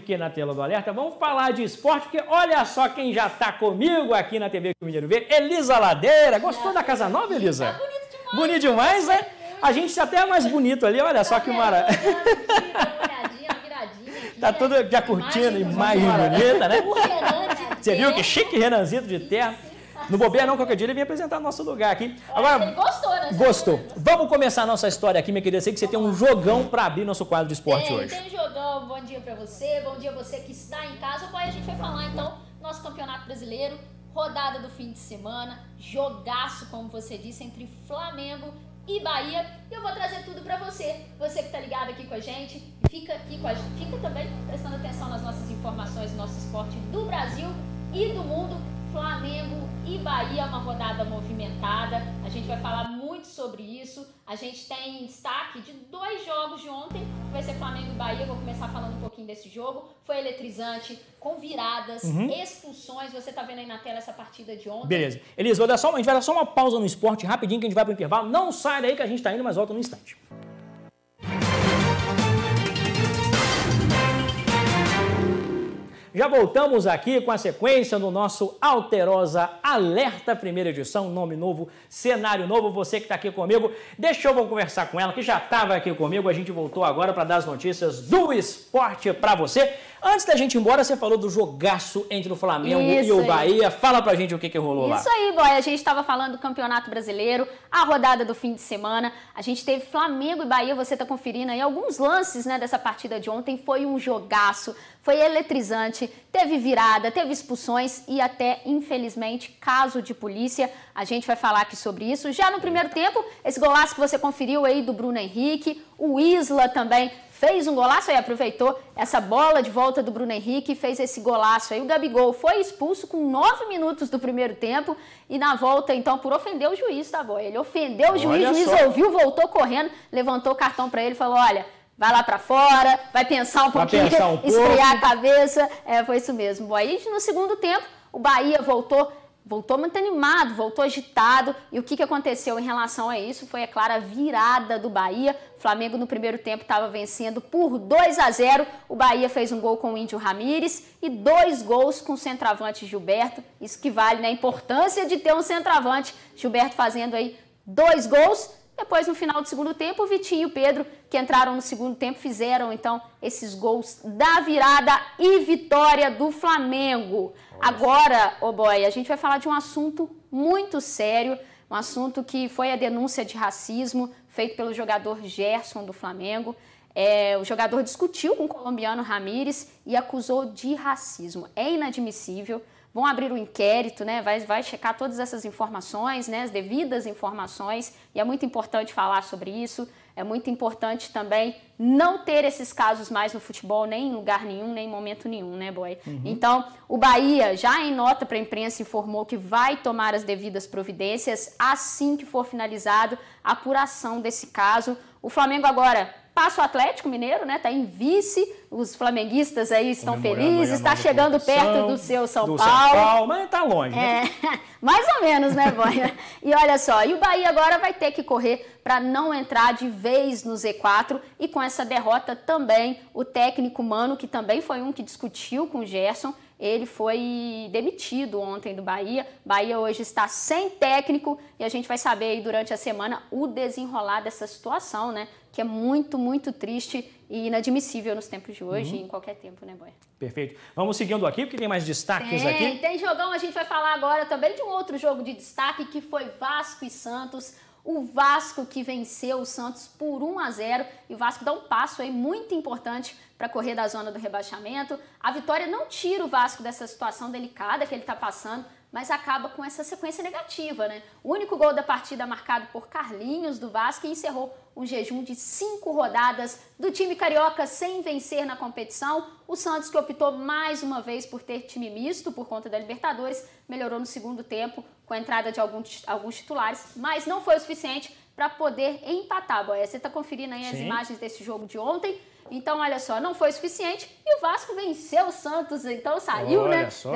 que na tela do Alerta, vamos falar de esporte, porque olha só quem já está comigo aqui na TV que o Mineiro vê, Elisa Ladeira. Gostou da casa nova, Elisa? Tá bonito demais. Bonito demais, né? A gente até é mais bonito ali, olha só que maravilha. Tá tudo já curtindo, imagem bonita, né? Você viu que chique, Renanzito de terra. No bobeira não, qualquer dia ele vem apresentar nosso lugar aqui. Agora, ele gostou, né? Gostou. Vamos começar a nossa história aqui, minha querida. Sei que você tem um jogão para abrir nosso quadro de esporte hoje. Tem jogão. Bom dia pra você, bom dia você que está em casa. Agora a gente vai falar então nosso Campeonato Brasileiro, rodada do fim de semana, jogaço, como você disse, entre Flamengo e Bahia. E eu vou trazer tudo pra você. Você que tá ligado aqui com a gente, fica aqui com a gente, fica também prestando atenção nas nossas informações do nosso esporte do Brasil e do mundo. Flamengo e Bahia, uma rodada movimentada. A gente vai falar muito sobre isso. A gente tem destaque de 2 jogos de ontem, que vai ser Flamengo e Bahia. Eu vou começar falando um pouquinho desse jogo. Foi eletrizante, com viradas, expulsões. Você tá vendo aí na tela essa partida de ontem. Beleza. Elisa, a gente vai dar só uma pausa no esporte rapidinho, que a gente vai pro intervalo. Não sai daí que a gente tá indo, mas volta no instante. Já voltamos aqui com a sequência no nosso Alterosa Alerta, primeira edição, nome novo, cenário novo, você que está aqui comigo. Deixa eu conversar com ela, que já estava aqui comigo, a gente voltou agora para dar as notícias do esporte para você. Antes da gente ir embora, você falou do jogaço entre o Flamengo e o Bahia. Fala pra gente o que rolou lá. Isso aí, boy. A gente estava falando do Campeonato Brasileiro, a rodada do fim de semana. A gente teve Flamengo e Bahia, você tá conferindo aí alguns lances, né, dessa partida de ontem. Foi um jogaço, foi eletrizante, teve virada, teve expulsões e até, infelizmente, caso de polícia. A gente vai falar aqui sobre isso. Já no primeiro tempo, esse golaço que você conferiu aí do Bruno Henrique, o Isla também fez um golaço e aproveitou essa bola de volta do Bruno Henrique e fez esse golaço aí. O Gabigol foi expulso com 9 minutos do primeiro tempo e na volta, então, por ofender o juiz, tá bom? Ele ofendeu o juiz ouviu, voltou correndo, levantou o cartão para ele e falou, olha, vai lá pra fora, vai pensar um pouquinho, esfriar a cabeça. Foi isso mesmo. Aí, no segundo tempo, o Bahia voltou muito animado, voltou agitado. E o que aconteceu em relação a isso foi, é claro, a virada do Bahia. O Flamengo no primeiro tempo estava vencendo por 2-0. O Bahia fez um gol com o Índio Ramírez e 2 gols com o centroavante Gilberto. Isso que vale, né? A importância de ter um centroavante. Gilberto fazendo aí 2 gols. Depois, no final do segundo tempo, o Vitinho e o Pedro, que entraram no segundo tempo, fizeram, então, esses gols da virada e vitória do Flamengo. Agora, boy, a gente vai falar de um assunto muito sério, um assunto que foi a denúncia de racismo feito pelo jogador Gerson do Flamengo. O jogador discutiu com o colombiano Ramírez e acusou de racismo. É inadmissível. Vão abrir um inquérito, né? Vai checar todas essas informações, né? As devidas informações, e é muito importante falar sobre isso. É muito importante também não ter esses casos mais no futebol, nem em lugar nenhum, nem em momento nenhum, né, boy? Então, o Bahia, já em nota para a imprensa, informou que vai tomar as devidas providências assim que for finalizado a apuração desse caso. O Flamengo agora passa o Atlético Mineiro, né? Tá em vice, os flamenguistas aí estão felizes, está chegando perto do seu São Paulo. Mas tá longe, né? Mais ou menos, né, boy? E olha só, e o Bahia agora vai ter que correr para não entrar de vez no Z4 e com essa derrota também o técnico Mano, que também foi um que discutiu com o Gerson, ele foi demitido ontem do Bahia. Bahia hoje está sem técnico e a gente vai saber aí durante a semana o desenrolar dessa situação, né? Que é muito, muito triste e inadmissível nos tempos de hoje e em qualquer tempo, né, boy? Perfeito. Vamos seguindo aqui, porque tem mais destaques aqui. Tem jogão, a gente vai falar agora também de um outro jogo de destaque, que foi Vasco e Santos. O Vasco que venceu o Santos por 1-0 e o Vasco dá um passo aí muito importante para correr da zona do rebaixamento. A vitória não tira o Vasco dessa situação delicada que ele está passando, mas acaba com essa sequência negativa, né? O único gol da partida marcado por Carlinhos do Vasco e encerrou um jejum de 5 rodadas do time carioca sem vencer na competição. O Santos, que optou mais uma vez por ter time misto por conta da Libertadores, melhorou no segundo tempo com a entrada de alguns titulares, mas não foi o suficiente para poder empatar, boy. Você está conferindo aí as imagens desse jogo de ontem. Então, olha só, não foi suficiente e o Vasco venceu o Santos, então saiu, olha né? Só.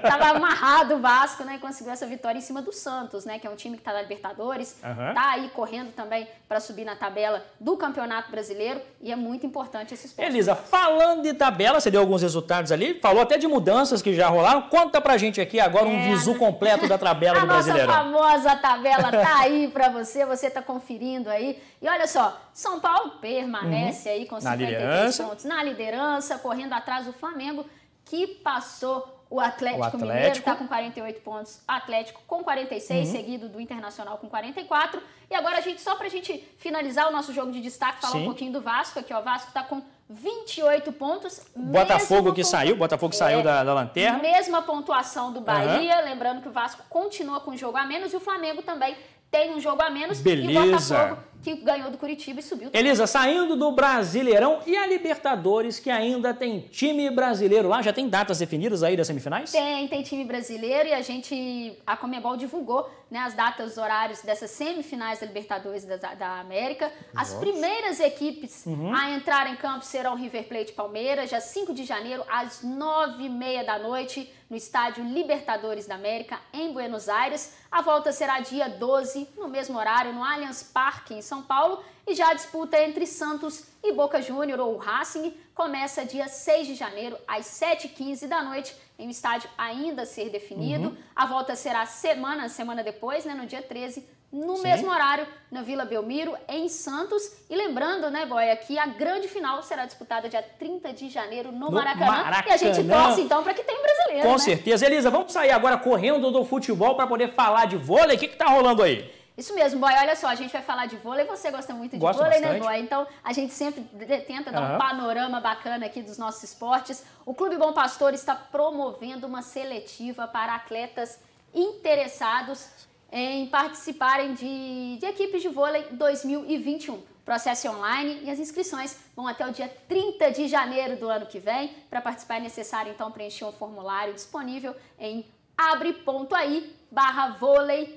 Tava amarrado o Vasco, né? E conseguiu essa vitória em cima do Santos, né? Que é um time que tá na Libertadores, tá aí correndo também para subir na tabela do Campeonato Brasileiro e é muito importante esse esporte. Elisa, falando de tabela, você deu alguns resultados ali, falou até de mudanças que já rolaram. Conta pra gente aqui agora um visu completo da tabela do Brasileirão. A nossa famosa tabela tá aí pra você tá conferindo aí. E olha só, São Paulo permanece aí com 53 pontos na liderança, correndo atrás do Flamengo, que passou o Atlético Mineiro, está com 48 pontos, Atlético com 46, seguido do Internacional com 44. E agora, só pra gente finalizar o nosso jogo de destaque, falar um pouquinho do Vasco aqui, ó. O Vasco tá com 28 pontos. Botafogo que saiu, saiu da lanterna. Mesma pontuação do Bahia, lembrando que o Vasco continua com um jogo a menos e o Flamengo também tem um jogo a menos. Beleza. E o Botafogo que ganhou do Curitiba e subiu. Elisa, saindo do Brasileirão e a Libertadores, que ainda tem time brasileiro lá, já tem datas definidas aí das semifinais? Tem time brasileiro e a Conmebol divulgou, né, as datas, os horários dessas semifinais da Libertadores da América. As primeiras equipes a entrar em campo serão River Plate e Palmeiras, dia 5 de janeiro, às 9h30 da noite, no estádio Libertadores da América, em Buenos Aires. A volta será dia 12, no mesmo horário, no Allianz Parque, em São Paulo. E já a disputa entre Santos e Boca Júnior, ou Racing, começa dia 6 de janeiro, às 7h15 da noite, em um estádio ainda a ser definido. A volta será semana depois, né, no dia 13, no mesmo horário, na Vila Belmiro, em Santos. E lembrando, né, Boia, que a grande final será disputada dia 30 de janeiro no Maracanã. E a gente torce, então, para que tenha um brasileiro, Com certeza. Elisa, vamos sair agora correndo do futebol para poder falar de vôlei. O que tá rolando aí? Isso mesmo, Boy. Olha só, a gente vai falar de vôlei. Você gosta muito de vôlei, bastante, né, Boy? Então, a gente sempre tenta dar um panorama bacana aqui dos nossos esportes. O Clube Bom Pastor está promovendo uma seletiva para atletas interessados em participarem de equipes de vôlei 2021. O processo é online e as inscrições vão até o dia 30 de janeiro do ano que vem. Para participar é necessário, então, preencher um formulário disponível em abre.ai/vôlei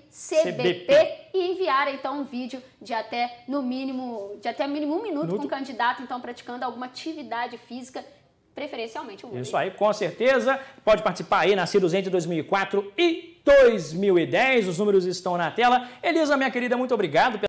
CBP e enviar, então, um vídeo de até mínimo 1 minuto com o candidato, então, praticando alguma atividade física, preferencialmente o vôlei. Isso aí, com certeza. Pode participar aí, nascidos entre 2004 e 2010. Os números estão na tela. Elisa, minha querida, muito obrigado.